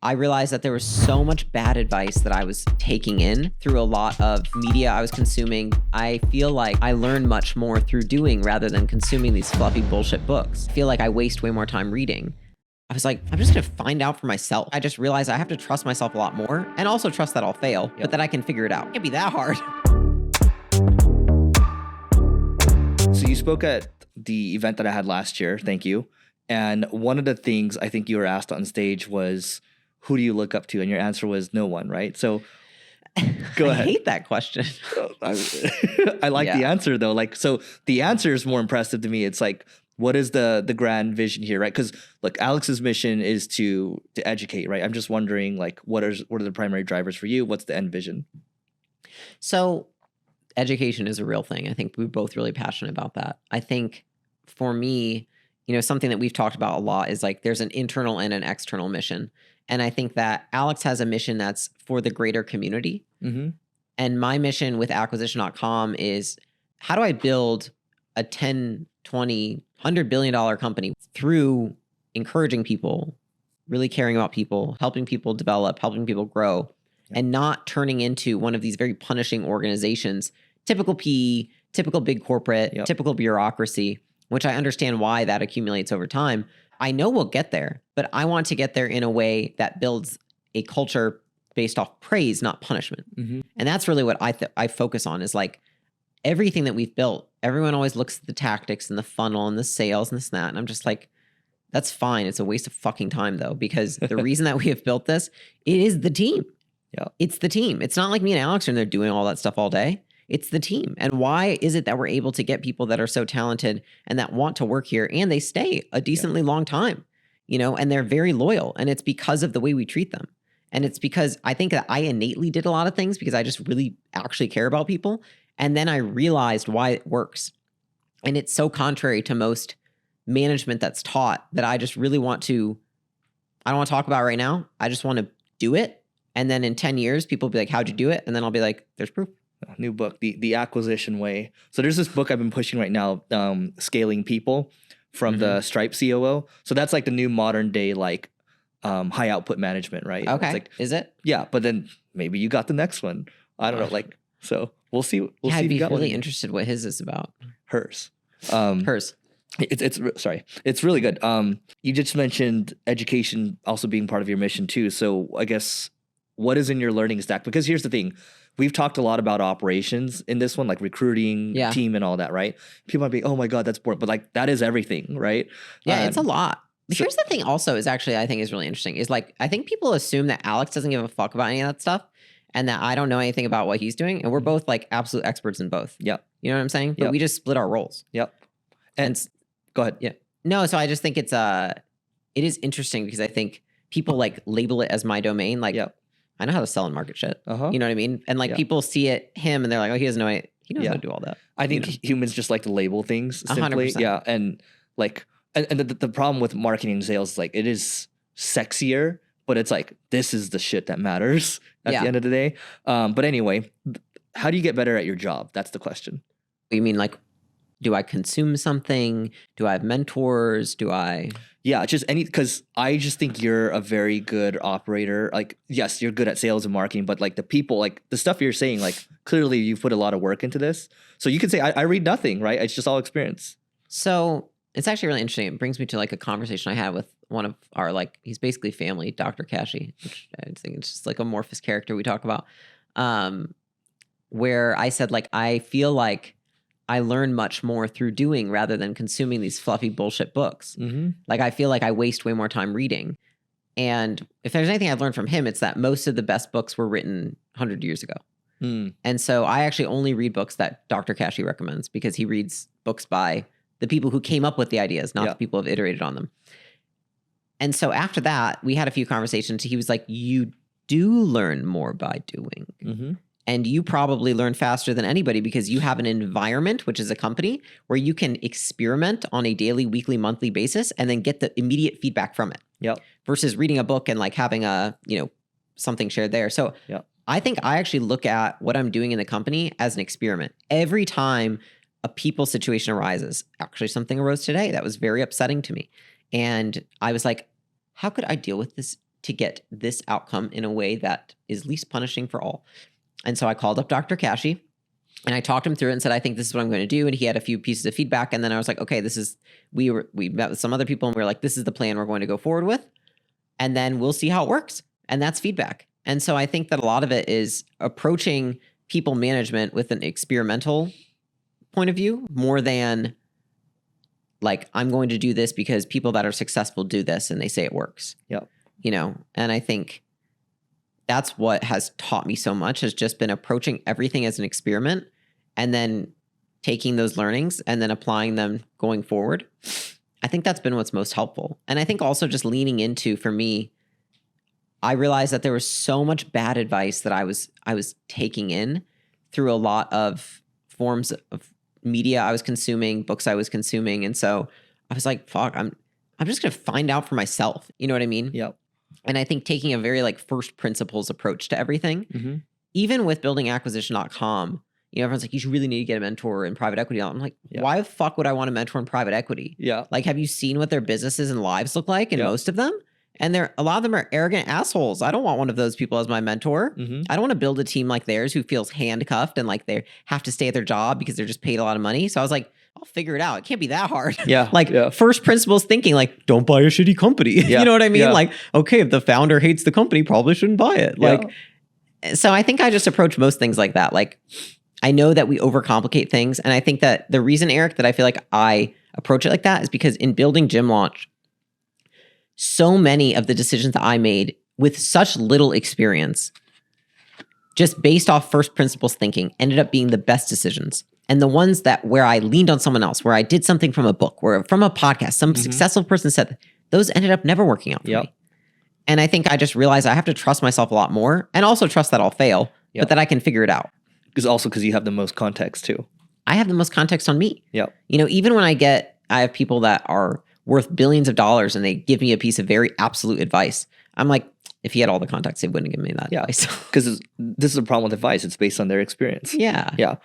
I realized that there was so much bad advice that I was taking in through a lot of media I was consuming. I feel like I learn much more through doing rather than consuming these fluffy bullshit books. I feel like I waste way more time reading. I was like, I'm just gonna find out for myself. I just realized I have to trust myself a lot more and also trust that I'll fail, but that I can figure it out. It can't be that hard. So you spoke at the event that I had last year. Thank you. And one of the things I think you were asked on stage was, who do you look up to? And your answer was no one, right? So go ahead. I hate that question. I like the answer though. Like, so the answer is more impressive to me. It's like, what is the grand vision here, right? Because look, Alex's mission is to educate, right? I'm just wondering, like, what are the primary drivers for you? What's the end vision? So education is a real thing. I think we're both really passionate about that. I think for me, something that we've talked about a lot is like there's an internal and an external mission. And I think that Alex has a mission that's for the greater community. Mm-hmm. And my mission with acquisition.com is, how do I build a 10, 20, $100 billion company through encouraging people, really caring about people, helping people develop, helping people grow, and not turning into one of these very punishing organizations, typical PE, typical big corporate, typical bureaucracy, which I understand why that accumulates over time. I know we'll get there, but I want to get there in a way that builds a culture based off praise, not punishment. Mm-hmm. And that's really what I focus on, is like everything that we've built. Everyone always looks at the tactics and the funnel and the sales and this and that. And I'm just like, that's fine. It's a waste of fucking time though, because the reason that we have built this, it is the team. Yeah, it's the team. It's not like me and Alex are in there doing all that stuff all day. It's the team. And why is it that we're able to get people that are so talented and that want to work here and they stay a decently long time, and they're very loyal, and it's because of the way we treat them. And it's because I think that I innately did a lot of things because I just really actually care about people. And then I realized why it works. And it's so contrary to most management that's taught that I just really I don't want to talk about it right now. I just want to do it. And then in 10 years, people will be like, how'd you do it? And then I'll be like, there's proof. New book, the acquisition way. So there's this book I've been pushing right now, Scaling People, from the Stripe COO. So that's like the new modern day, like high output management, right? Okay. It's like, is it? Yeah, but then maybe you got the next one. I don't know. Like, so we'll see. We'll see. I'd if be you got really one. interested what his is about. Hers. Hers. It's really good. You just mentioned education also being part of your mission too. So I guess, what is in your learning stack? Because here's the thing. We've talked a lot about operations in this one, like recruiting, team, and all that, right? People might be, oh my God, that's boring. But like, that is everything, right? Yeah, it's a lot. But here's the thing also is actually, I think is really interesting, is like, I think people assume that Alex doesn't give a fuck about any of that stuff and that I don't know anything about what he's doing. And we're both like absolute experts in both. Yep. You know what I'm saying? But we just split our roles. Yep. And go ahead. Yeah. No, so I just think it is interesting because I think people like label it as my domain. Like, I know how to sell and market shit. Uh-huh. You know what I mean? And like people see him and they're like, oh, he doesn't know it. He knows how to do all that. I think humans just like to label things simply. 100%. Yeah. And like, and the problem with marketing and sales is like, it is sexier, but it's like, this is the shit that matters at the end of the day. But anyway, how do you get better at your job? That's the question. You mean like, do I consume something? Do I have mentors? Yeah, just because I just think you're a very good operator. Like, yes, you're good at sales and marketing, but like the people, like the stuff you're saying, like clearly you've put a lot of work into this. So you could say, I read nothing, right? It's just all experience. So it's actually really interesting. It brings me to like a conversation I had with one of our, like, he's basically family, Dr. Kashi, which I think it's just like amorphous character we talk about, where I said, like, I feel like I learn much more through doing rather than consuming these fluffy bullshit books. Mm-hmm. Like, I feel like I waste way more time reading. And if there's anything I've learned from him, it's that most of the best books were written 100 years ago. Mm. And so I actually only read books that Dr. Kashi recommends because he reads books by the people who came up with the ideas, not the people who have iterated on them. And so after that, we had a few conversations. He was like, you do learn more by doing. Mm-hmm. And you probably learn faster than anybody because you have an environment, which is a company, where you can experiment on a daily, weekly, monthly basis and then get the immediate feedback from it. Yep. Versus reading a book and like having something shared there. So I think I actually look at what I'm doing in the company as an experiment. Every time a people situation arises, actually something arose today that was very upsetting to me. And I was like, how could I deal with this to get this outcome in a way that is least punishing for all. And so I called up Dr. Kashi and I talked him through it and said, I think this is what I'm going to do. And he had a few pieces of feedback. And then I was like, okay, we met with some other people and we were like, this is the plan we're going to go forward with. And then we'll see how it works. And that's feedback. And so I think that a lot of it is approaching people management with an experimental point of view more than like, I'm going to do this because people that are successful do this and they say it works. Yep. And I think that's what has taught me so much, has just been approaching everything as an experiment and then taking those learnings and then applying them going forward. I think that's been what's most helpful. And I think also just leaning into, for me, I realized that there was so much bad advice that I was taking in through a lot of forms of media I was consuming, books I was consuming. And so I was like, fuck, I'm just going to find out for myself. You know what I mean? Yep. And I think taking a very like first principles approach to everything, even with building acquisition.com, everyone's like, you really need to get a mentor in private equity. I'm like, why the fuck would I want a mentor in private equity? Yeah. Like, have you seen what their businesses and lives look like? And most of them? And a lot of them are arrogant assholes. I don't want one of those people as my mentor. I don't want to build a team like theirs who feels handcuffed and like they have to stay at their job because they're just paid a lot of money. So I was like, I'll figure it out. It can't be that hard. Yeah. First principles thinking, like, don't buy a shitty company. Yeah. You know what I mean? Yeah. Like, okay, if the founder hates the company, probably shouldn't buy it. So I think I just approach most things like that. Like, I know that we overcomplicate things. And I think that the reason, Eric, that I feel like I approach it like that is because in building Gym Launch, so many of the decisions that I made with such little experience, just based off first principles thinking, ended up being the best decisions. And the ones where I leaned on someone else, where I did something from a book, or from a podcast, some successful person said, those ended up never working out for me. And I think I just realized I have to trust myself a lot more, and also trust that I'll fail, but that I can figure it out. Because you have the most context too. I have the most context on me. Yep. Even when I have people that are worth billions of dollars and they give me a piece of very absolute advice, I'm like, if he had all the context, he wouldn't give me that advice. Because this is a problem with advice. It's based on their experience. Yeah. Yeah.